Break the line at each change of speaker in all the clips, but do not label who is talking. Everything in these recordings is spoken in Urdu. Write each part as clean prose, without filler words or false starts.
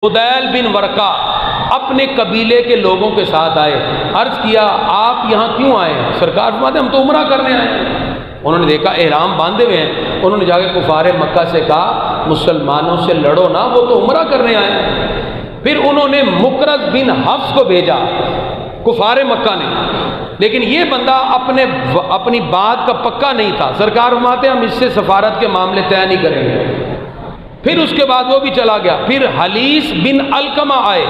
بدیل بن ورقہ اپنے قبیلے کے لوگوں کے ساتھ آئے، عرض کیا آپ یہاں کیوں آئے ہیں؟ سرکار فرماتے ہم تو عمرہ کرنے آئے ہیں۔ انہوں نے دیکھا احرام باندھے ہوئے ہیں، انہوں نے جا کے کفار مکہ سے کہا مسلمانوں سے لڑو نا، وہ تو عمرہ کرنے آئے ہیں۔ پھر انہوں نے مقرض بن حفص کو بھیجا کفار مکہ نے، لیکن یہ بندہ اپنی بات کا پکا نہیں تھا۔ سرکار فرماتے ہم اس سے سفارت کے معاملے طے نہیں کریں گے۔ پھر اس کے بعد وہ بھی چلا گیا۔ پھر حلیس بن علقمہ آئے۔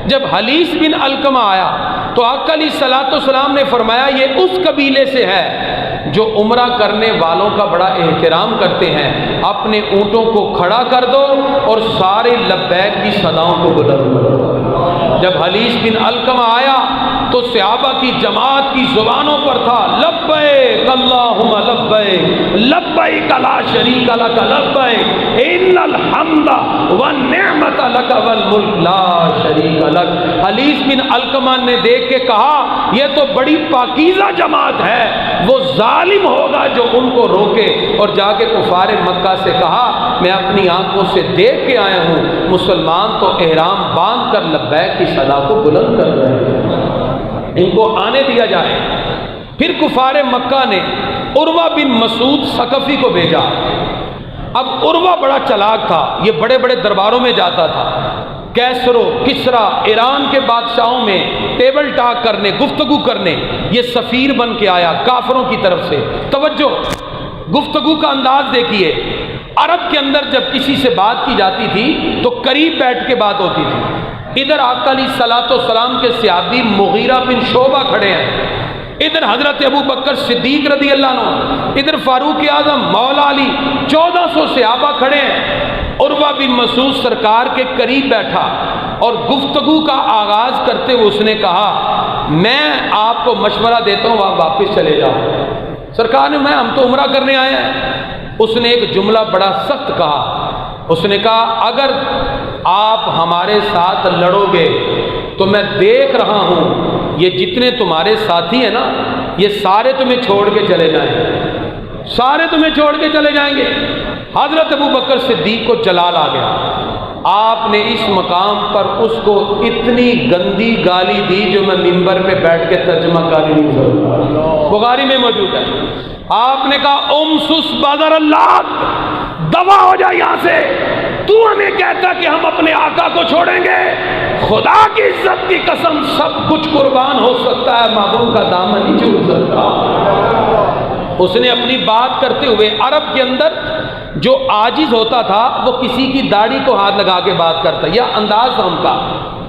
جب حلیس بن علقمہ آیا تو آقا علیہ الصلوۃ والسلام نے فرمایا یہ اس قبیلے سے ہے جو عمرہ کرنے والوں کا بڑا احترام کرتے ہیں، اپنے اونٹوں کو کھڑا کر دو اور سارے لبیک کی صداؤں کو بلند کرو۔ جب حلیس بن علقمہ آیا تو صحابہ کی جماعت کی زبانوں پر تھا لبیک اللہم لبیک لبیک لا شریک لک لبیک ان الحمد والنعمت لک والملک لا شریک لک۔ حلیس بن علقمہ نے دیکھ کے کہا یہ تو بڑی پاکیزہ جماعت ہے، وہ ظالم ہوگا جو ان کو روکے، اور جا کے کفار مکہ سے کہا میں اپنی آنکھوں سے دیکھ کے آیا ہوں مسلمان تو احرام باندھ کر لبیک کی صدا کو بلند کر رہے ہیں، ان کو آنے دیا جائے۔ پھر کفار مکہ نے عروہ بن مسعود ثقفی کو بھیجا۔ اب عروہ بڑا چلاک تھا، یہ بڑے بڑے درباروں میں جاتا تھا، کیسرو کسرا ایران کے بادشاہوں میں ٹیبل ٹاک کرنے، گفتگو کرنے، یہ سفیر بن کے آیا کافروں کی طرف سے۔ توجہ، گفتگو کا انداز دیکھیے، عرب کے اندر جب کسی سے بات کی جاتی تھی تو قریب بیٹھ کے بات ہوتی تھی۔ ادھر آقا علیہ الصلوۃ والسلام کے صحابی مغیرہ بن شعبہ کھڑے ہیں، ادھر حضرت ابو بکر صدیق رضی اللہ عنہ، ادھر فاروق اعظم مولا علی، 1400 صحابہ کھڑے ہیں۔ عروہ بن مسعود سرکار کے قریب بیٹھا اور گفتگو کا آغاز کرتے ہوئے اس نے کہا میں آپ کو مشورہ دیتا ہوں آپ واپس چلے جاؤ۔ سرکار نے ہم تو عمرہ کرنے آئے ہیں۔ اس نے ایک جملہ بڑا سخت کہا، اس نے کہا اگر آپ ہمارے ساتھ لڑو گے تو میں دیکھ رہا ہوں یہ جتنے تمہارے ساتھی ہیں نا یہ سارے تمہیں چھوڑ کے چلے جائیں گے، سارے تمہیں چھوڑ کے چلے جائیں گے۔ حضرت ابو بکر صدیق کو جلال آ گیا، آپ نے اس مقام پر اس کو اتنی گندی گالی دی جو میں ممبر پہ بیٹھ کے ترجمہ کاری نہیں کروں، بخاری میں موجود ہے۔ آپ نے کہا امسس بدر اللہ، دفع ہو جا یہاں سے، تو ہمیں کہتا کہ ہم اپنے آقا کو چھوڑیں گے؟ خدا کی عزت کی قسم سب کچھ قربان ہو سکتا ہے، محبوب کا دامن نہیں چھوڑ سکتا۔ اس نے اپنی بات کرتے ہوئے، عرب کے اندر جو عاجز ہوتا تھا وہ کسی کی داڑھی کو ہاتھ لگا کے بات کرتا، یا انداز تھا ان کا،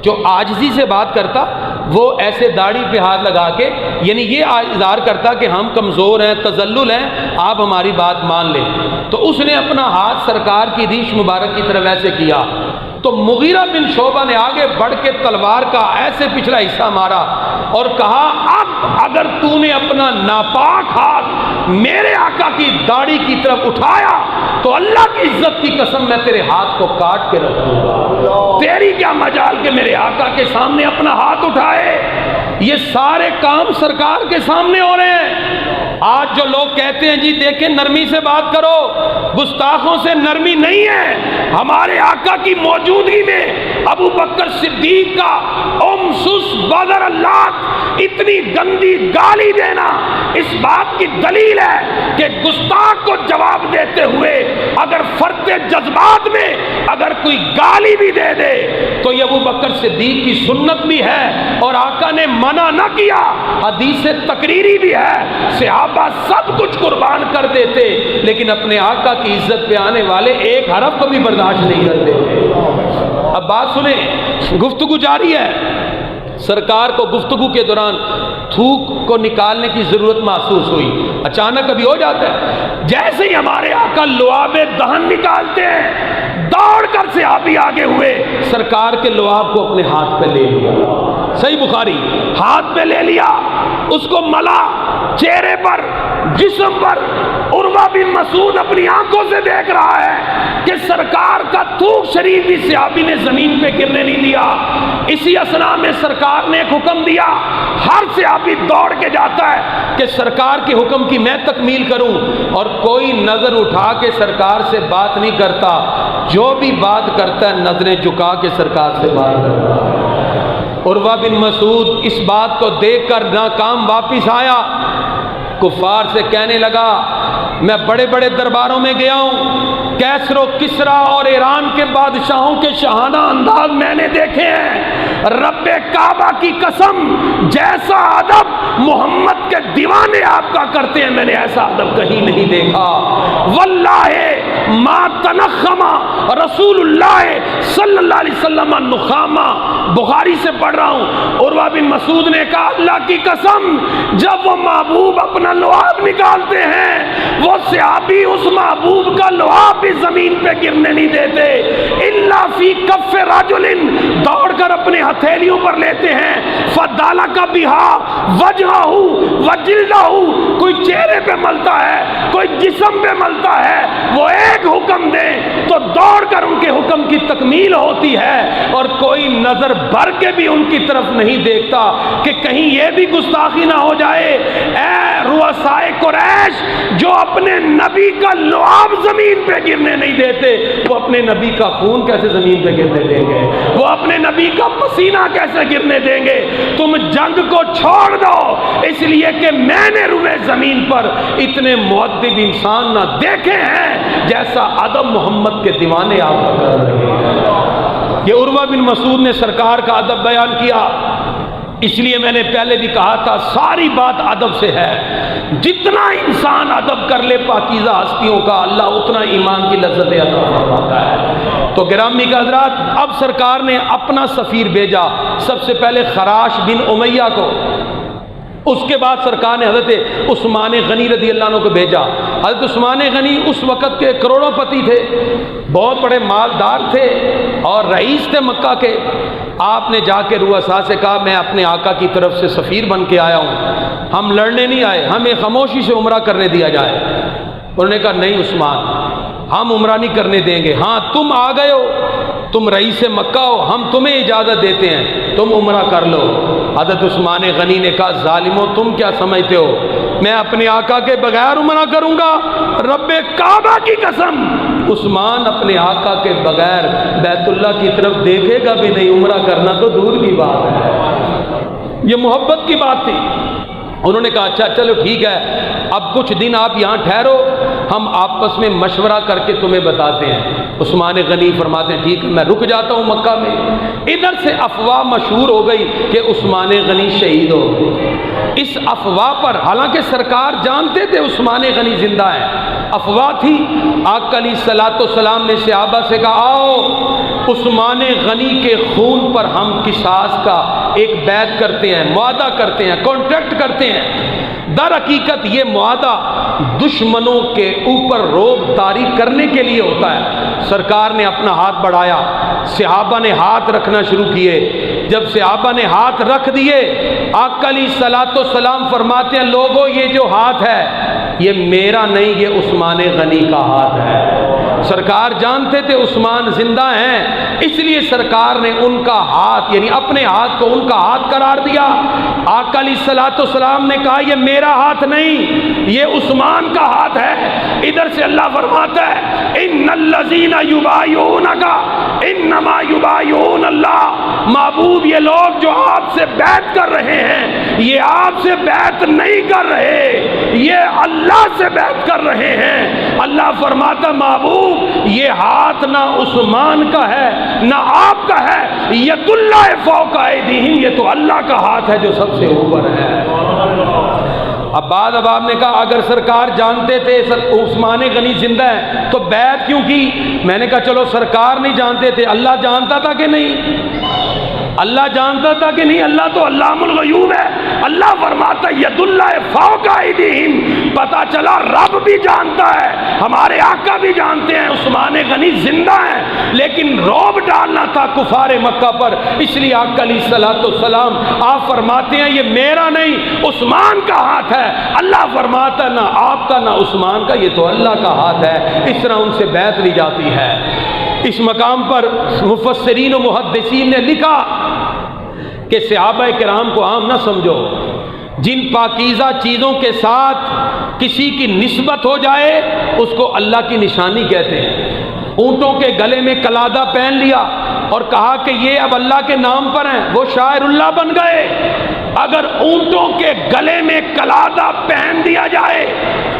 جو عاجزی سے بات کرتا وہ ایسے داڑھی پہ ہاتھ لگا کے، یعنی یہ اظہار کرتا کہ ہم کمزور ہیں، تذلل ہیں، آپ ہماری بات مان لیں۔ تو اس نے اپنا ہاتھ سرکار کی ریش مبارک کی طرف ایسے کیا تو مغیرہ بن شعبہ نے آگے بڑھ کے تلوار کا ایسے پچھلا حصہ مارا اور کہا اب اگر تو نے اپنا ناپاک ہاتھ میرے آقا کی داڑھی کی طرف اٹھایا تو اللہ کی عزت کی قسم میں تیرے ہاتھ کو کاٹ کے رکھوں گا۔ تیری کیا مجال کہ میرے آقا کے سامنے اپنا ہاتھ اٹھائے؟ یہ سارے کام سرکار کے سامنے ہو رہے ہیں۔ آج جو لوگ کہتے ہیں جی دیکھیں نرمی سے بات کرو، گستاخوں سے نرمی نہیں ہے۔ ہمارے آقا کی موجودگی میں ابو بکر صدیق کا امسس بدر اللہ اتنی گندی گالی دینا اس بات کی دلیل ہے کہ گستاخ کو جواب دیتے ہوئے اگر فرط جذبات میں اگر کوئی گالی بھی دے دے تو یہ ابو بکر صدیق کی سنت بھی ہے اور آقا نے منع نہ کیا، حدیث تقریری بھی ہے۔ صحابہ سب کچھ قربان کر دیتے لیکن اپنے آقا کی عزت پہ آنے والے ایک حرف کو بھی برداشت نہیں کرتے تھے۔ اب بات سنیں، گفتگو جاری ہے۔ سرکار کو گفتگو کے دوران تھوک کو نکالنے کی ضرورت محسوس ہوئی، اچانک کبھی ہو جاتا ہے، جیسے ہی ہمارے آقا لعاب دہن نکالتے ہیں دوڑ کر صحابی آگے ہوئے، سرکار کے لعاب کو اپنے ہاتھ پہ لے لیا، صحیح بخاری، ہاتھ پہ لے لیا اس کو ملا چہرے پر، جسم پر۔ عروہ بن مسعود اپنی آنکھوں سے دیکھ رہا ہے کہ سرکار کا تھوک شریف بھی صحابی نے زمین پہ گرنے نہیں دیا۔ اسی اسنا میں سرکار نے ایک حکم دیا، ہر صحابی دوڑ کے جاتا ہے کہ سرکار کے حکم کی میں تکمیل کروں، اور کوئی نظر اٹھا کے سرکار سے بات نہیں کرتا، جو بھی بات کرتا ہے نظریں جھکا کے سرکار سے بات کرتا ہے۔ عروہ بن مسعود اس بات کو دیکھ کر ناکام واپس آیا، کفار سے کہنے لگا میں بڑے بڑے درباروں میں گیا ہوں، کیسر و کسرا اور ایران کے بادشاہوں کے شاہانہ انداز میں نے دیکھے ہیں، رب کعبہ کی قسم جیسا ادب محمد کے دیوانے آپ کا کرتے ہیں میں نے ایسا ادب کہیں نہیں دیکھا۔ واللہ ما تنخما رسول اللہ صلی اللہ علیہ وسلم نخامہ، بخاری سے پڑھ رہا ہوں۔ عروہ بن مسعود نے کہا اللہ کی قسم جب وہ محبوب اپنا لعاب نکالتے ہیں، وہ صحابی اس محبوب کا لعاب بھی زمین پہ گرنے نہیں دیتے، الا فی کف رجل، دوڑ کر اپنے ہتھیلیوں پر لیتے ہیں، فدالک بہا وجہہ وجلدہ، کوئی چہرے پہ ملتا ہے، کوئی جسم پہ ملتا ہے، وہ ایک حکم دیں تو دوڑ کر ان کے حکم کی تکمیل ہوتی ہے، اور کوئی نظر بھر کے بھی ان کی طرف نہیں دیکھتا کہ کہیں یہ بھی گستاخی نہ ہو جائے۔ اے رؤسائے قریش جو اپنے نبی کا لعاب زمین پہ گرنے نہیں دیتے، وہ اپنے نبی کا خون کیسے زمین پہ گرنے دیں گے؟ وہ اپنے نبی کا پسینہ کیسے گرنے دیں گے؟ تم جنگ کو چھوڑ دو، اس لیے کہ میں نے روئے زمین پر اتنے مؤدب انسان نہ دیکھے ہیں جیسا ادب محمد کے دیوانے آپ کا کر رہے ہیں۔ یہ عروہ بن مسعود نے سرکار کا ادب بیان کیا، اس لیے میں نے پہلے بھی کہا تھا ساری بات ادب سے ہے۔ جتنا انسان ادب کر لے پاکیزہ ہستیوں کا، اللہ اتنا ایمان کی لذت عطا فرماتا ہے۔ تو گرامی کے حضرات، اب سرکار نے اپنا سفیر بھیجا، سب سے پہلے خراش بن امیہ کو، اس کے بعد سرکار نے حضرت عثمان غنی رضی اللہ عنہ کو بھیجا۔ حضرت عثمان غنی اس وقت کے کروڑوں پتی تھے، بہت بڑے مالدار تھے اور رئیس تھے مکہ کے۔ آپ نے جا کے رؤساء سے کہا میں اپنے آقا کی طرف سے سفیر بن کے آیا ہوں، ہم لڑنے نہیں آئے، ہمیں خاموشی سے عمرہ کرنے دیا جائے۔ انہوں نے کہا نہیں عثمان، ہم عمرہ نہیں کرنے دیں گے، ہاں تم آ گئے ہو، تم رئیس مکہ ہو، ہم تمہیں اجازت دیتے ہیں، تم عمرہ کر لو۔ حضرت عثمان غنی نے کہا ظالموں تم کیا سمجھتے ہو میں اپنے آقا کے بغیر عمرہ کروں گا؟ رب کعبہ کی قسم عثمان اپنے آقا کے بغیر بیت اللہ کی طرف دیکھے گا بھی نہیں، عمرہ کرنا تو دور کی بات ہے۔ یہ محبت کی بات تھی۔ انہوں نے کہا اچھا چلو ٹھیک ہے، اب کچھ دن آپ یہاں ٹھہرو، ہم آپس میں مشورہ کر کے تمہیں بتاتے ہیں۔ عثمان غنی فرماتے ہیں ٹھیک ہے میں رک جاتا ہوں مکہ میں۔ ادھر سے افواہ مشہور ہو گئی کہ عثمان غنی شہید ہو گئے۔ اس افواہ پر حالانکہ سرکار جانتے تھے عثمان غنی زندہ ہے، افواہ تھی۔ آقا علیہ الصلوۃ والسلام نے صحابہ سے کہا آؤ عثمان غنی کے خون پر ہم قصاص کا ایک بیعت کرتے ہیں، معاہدہ کرتے ہیں، کانٹریکٹ کرتے ہیں۔ در حقیقت یہ معاہدہ دشمنوں کے اوپر روب طاری کرنے کے لیے ہوتا ہے۔ سرکار نے اپنا ہاتھ بڑھایا، صحابہ نے ہاتھ رکھنا شروع کیے۔ جب صحابہ نے ہاتھ رکھ دیے، آقا علیہ الصلوۃ والسلام فرماتے ہیں لوگوں یہ جو ہاتھ ہے یہ میرا نہیں، یہ عثمان غنی کا ہاتھ ہے۔ سرکار جانتے تھے عثمان زندہ ہیں، اس لیے سرکار نے ان کا ہاتھ یعنی اپنے ہاتھ کو ان کا ہاتھ قرار دیا۔ آقا علیہ الصلوۃ والسلام نے کہا یہ میرا ہاتھ نہیں، یہ عثمان کا ہاتھ ہے۔ ادھر سے اللہ فرماتا ہے ان الذین یبایعونک انما یبایعون اللہ، محبوب یہ لوگ جو آپ سے بیعت کر رہے ہیں یہ آپ سے بیعت نہیں کر رہے، یہ اللہ سے بیعت کر رہے ہیں۔ اللہ فرماتا محبوب یہ ہاتھ نہ عثمان کا ہے نہ آپ کا ہے، ید اللہ فوق ایدیہم، یہ تو اللہ کا ہاتھ ہے جو سب سے اوپر ہے۔ اب آپ نے کہا اگر سرکار جانتے تھے عثمان غنی زندہ ہے تو بیعت کیوں کی؟ میں نے کہا چلو سرکار نہیں جانتے تھے، اللہ جانتا تھا کہ نہیں؟ اللہ جانتا تھا کہ نہیں؟ اللہ تو علام الغیوب ہے، اللہ فرماتا ہے ید اللہ فوق ایدیہم، پتا چلا رب بھی جانتا ہے، ہمارے آقا بھی جانتے ہیں عثمان غنی زندہ ہیں، لیکن رعب ڈالنا تھا کفار مکہ پر، اس لیے آقا علیہ الصلوۃ والسلام آپ فرماتے ہیں یہ میرا نہیں عثمان کا ہاتھ ہے۔ اللہ فرماتا نہ آپ کا نہ عثمان کا، یہ تو اللہ کا ہاتھ ہے۔ اس طرح ان سے بیعت لی جاتی ہے۔ اس مقام پر مفسرین و محدثین نے لکھا کہ صحابہ کرام کو عام نہ سمجھو، جن پاکیزہ چیزوں کے ساتھ کسی کی نسبت ہو جائے اس کو اللہ کی نشانی کہتے ہیں۔ اونٹوں کے گلے میں کلادہ پہن لیا اور کہا کہ یہ اب اللہ کے نام پر ہیں، وہ شاعر اللہ بن گئے۔ اگر اونٹوں کے گلے میں کلادہ پہن دیا جائے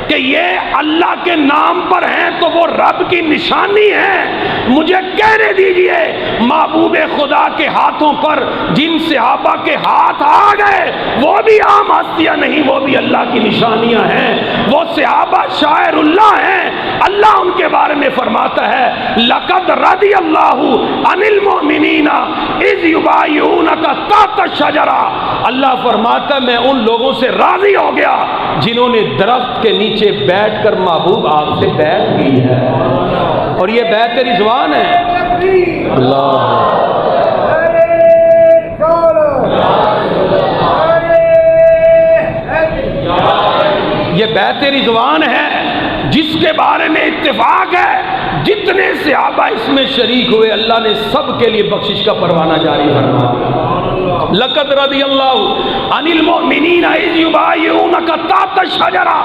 کہ یہ اللہ کے نام پر ہیں تو وہ رب کی نشانی ہے۔ مجھے کہنے دیجئے محبوب خدا کے ہاتھوں پر جن صحابہ کے ہاتھ آ گئے وہ بھی عام ہستیاں نہیں، وہ بھی اللہ کی نشانیاں ہیں، وہ صحابہ شاعر اللہ ہیں۔ اللہ ان کے بارے میں فرماتا ہے لقد رضی اللہ عن المؤمنین اذ یبایعونک تحت الشجرہ، اللہ فرماتا ہے میں ان لوگوں سے راضی ہو گیا جنہوں نے درخت کے نیچے بیٹھ کر محبوب آپ سے بیعت کی ہے، اور یہ بیعت رضوان ہے۔ اللہ یہ بیعت رضوان ہے جس کے بارے میں اتفاق ہے جتنے صحابہ اس میں شریک ہوئے اللہ نے سب کے لیے بخشش کا پروانہ جاری فرما دیا۔ لقد رضی اللہ عن المؤمنین اذ یبایعونک تحت الشجرہ،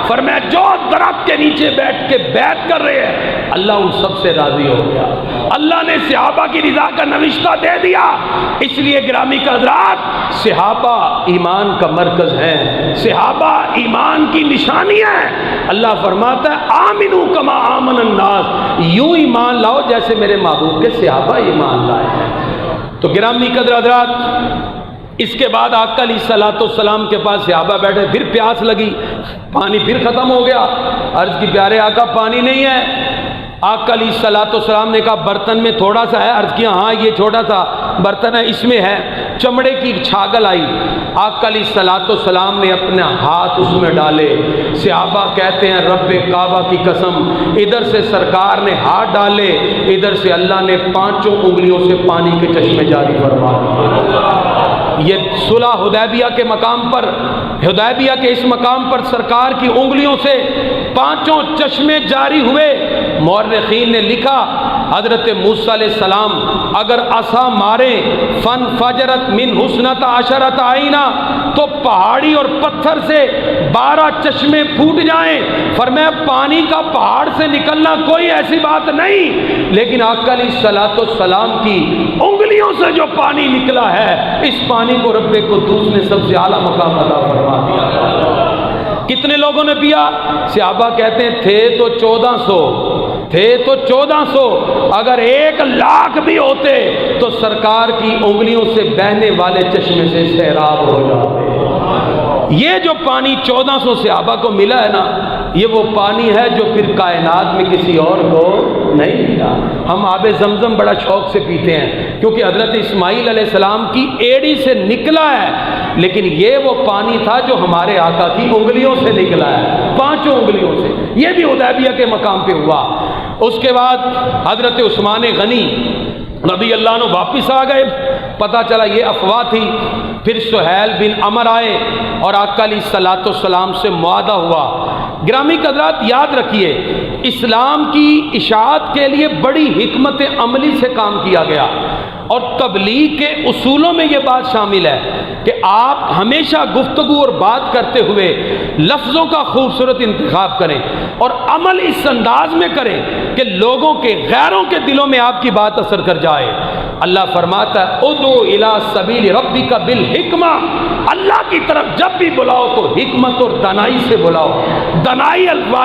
فرمایا جو درخت کے نیچے بیٹھ کے بیعت کر رہے ہیں اللہ ان سب سے راضی ہو گیا۔ اللہ نے صحابہ کی رضا کا نوشتہ دے دیا۔ اس لیے گرامی کا حضرات صحابہ ایمان کا مرکز ہیں، صحابہ ایمان کی نشانی ہے۔ اللہ فرماتا ہے آمنو کما آمن الناس، یوں ایمان لاؤ جیسے میرے محبوب کے صحابہ ایمان لائے ہیں۔ تو گرامی قدر حضرات اس کے بعد آقا علیہ الصلوۃ والسلام کے پاس صحابہ بیٹھے، پھر پیاس لگی، پانی پھر ختم ہو گیا۔ عرض کی پیارے آقا پانی نہیں ہے؟ آقا علیہ الصلوۃ والسلام نے کہا برتن میں تھوڑا سا ہے۔ عرض کیا ہاں یہ چھوٹا سا برتن ہے، اس میں ہے۔ چمڑے کی چھاگل آئی، آقا علیہ الصلوۃ والسلام نے اپنے ہاتھ اس میں ڈالے۔ صحابہ کہتے ہیں رب کعبہ کی قسم، ادھر سے سرکار نے ہاتھ ڈالے، ادھر سے اللہ نے پانچوں انگلیوں سے پانی کے چشمے جاری فرما دیے۔ یہ صلح حدیبیہ کے مقام پر، حدیبیہ کے اس مقام پر سرکار کی انگلیوں سے پانچوں چشمے جاری ہوئے۔ مورخین نے لکھا حضرت موسیٰ علیہ السلام اگر عصا مارے فن فجرت من حسنت عشرت عینا، تو پہاڑی اور پتھر سے 12 چشمے پھوٹ جائیں۔ فرمایا پانی کا پہاڑ سے نکلنا کوئی ایسی بات نہیں، لیکن آقا علیہ الصلوۃ والسلام کی انگلیوں سے جو پانی نکلا ہے اس پانی کو رب قدوس نے سب سے اعلیٰ مقام عطا فرما دیا۔ کتنے لوگوں نے پیا؟ صحابہ کہتے ہیں تھے تو 1400، تھے تو 1400، اگر 1,00,000 بھی ہوتے تو سرکار کی انگلیوں سے بہنے والے چشمے سے سیراب ہو جاتے۔ یہ جو پانی 1400 صحابہ کو ملا ہے نا، یہ وہ پانی ہے جو پھر کائنات میں کسی اور کو نہیں ملا۔ ہم آب زمزم بڑا شوق سے پیتے ہیں کیونکہ حضرت اسماعیل علیہ السلام کی ایڑی سے نکلا ہے، لیکن یہ وہ پانی تھا جو ہمارے آقا کی انگلیوں سے نکلا ہے، پانچوں انگلیوں سے۔ یہ بھی حدیبیہ کے مقام پہ ہوا۔ اس کے بعد حضرت عثمان غنی رضی اللہ عنہ واپس آ گئے، پتہ چلا یہ افواہ تھی۔ پھر سہیل بن عمر آئے اور آقا علیہ الصلوۃ والسلام سے معاہدہ ہوا۔ گرامی حضرات یاد رکھیے اسلام کی اشاعت کے لیے بڑی حکمت عملی سے کام کیا گیا، اور تبلیغ کے اصولوں میں یہ بات شامل ہے کہ آپ ہمیشہ گفتگو اور بات کرتے ہوئے لفظوں کا خوبصورت انتخاب کریں اور عمل اس انداز میں کریں کہ لوگوں کے، غیروں کے دلوں میں آپ کی بات اثر کر جائے۔ اللہ فرماتا ہے ادعو الی سبیل ربک بالحکمہ، اللہ کی طرف جب بھی بلاؤ تو حکمت اور دانائی سے بلاؤ۔ دانائی والا